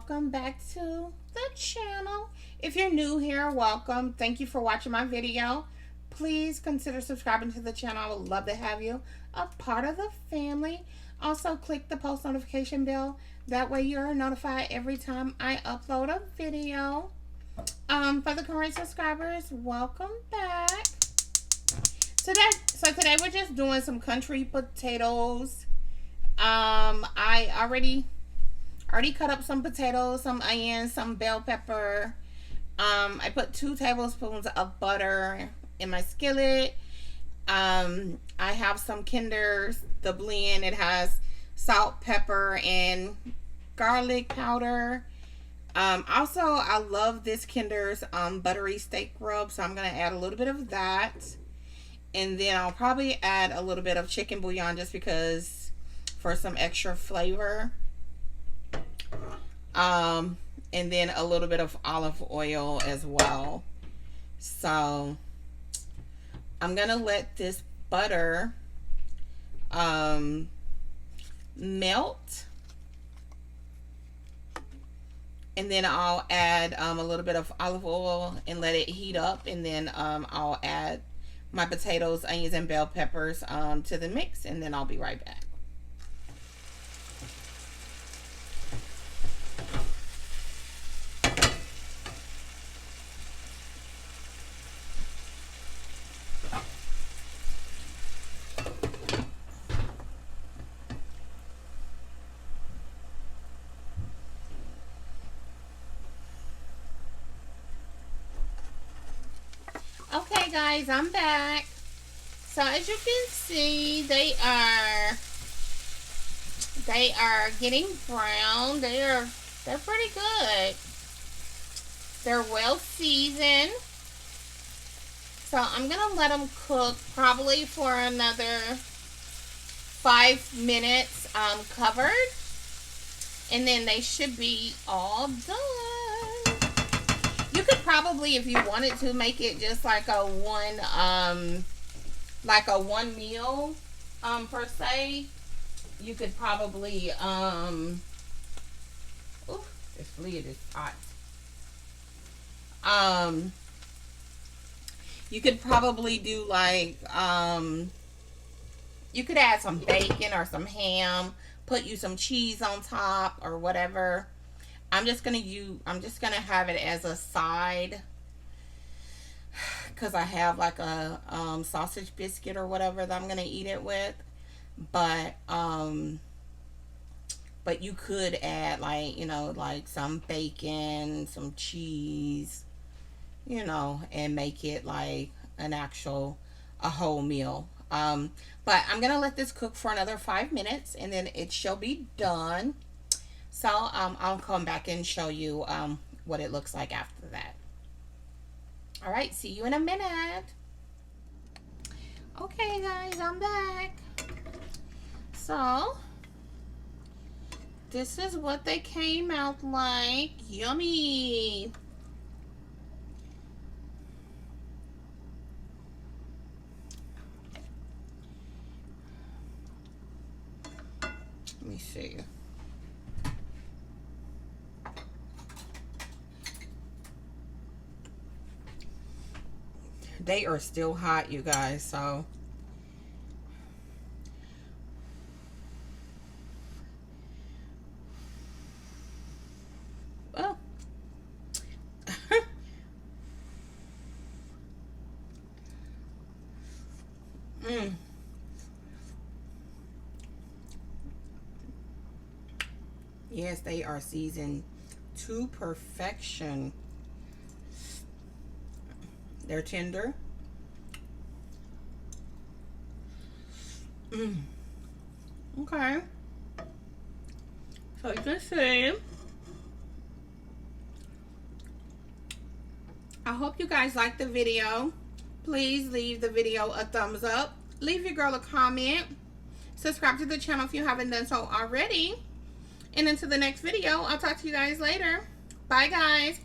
welcome back to the channel. If you're new here, welcome. Thank you for watching my video. Please consider subscribing to the channel. I would love to have you a part of the family. Also, click the post notification bell. That way you're notified every time I upload a video. For the current subscribers, welcome back. Today we're just doing some country potatoes. I already cut up some potatoes, some onions, some bell pepper. I put 2 tablespoons of butter in my skillet. I have some Kinder's, the blend. It has salt, pepper, and garlic powder. Also, I love this Kinder's buttery steak rub, so I'm going to add a little bit of that. And then I'll probably add a little bit of chicken bouillon just because, for some extra flavor. And then a little bit of olive oil as well. So I'm gonna let this butter melt, and then I'll add a little bit of olive oil and let it heat up, and then I'll add my potatoes, onions, and bell peppers to the mix, and then I'll be right back. Okay guys, I'm back. So as you can see, they are getting brown. They're pretty good. They're well seasoned. So I'm gonna let them cook probably for another 5 minutes covered, and then they should be all done. You could probably, if you wanted to, make it just like a one meal per se. You could probably ooh, this lid is hot. You could probably do like you could add some bacon or some ham, put you some cheese on top or whatever. I'm just gonna have it as a side because I have like a sausage biscuit or whatever that I'm gonna eat it with. But you could add, like, you know, like some bacon, some cheese, you know, and make it like a whole meal. But I'm gonna let this cook for another 5 minutes, and then it shall be done. So I'll come back and show you what it looks like after that. All right, see you in a minute. Okay guys, I'm back. So this is what they came out like. Yummy. Let me see. They are still hot, you guys, so well. Yes, they are seasoned to perfection. They're tender. Okay. So you can see. I hope you guys liked the video. Please leave the video a thumbs up. Leave your girl a comment. Subscribe to the channel if you haven't done so already. And until the next video, I'll talk to you guys later. Bye guys.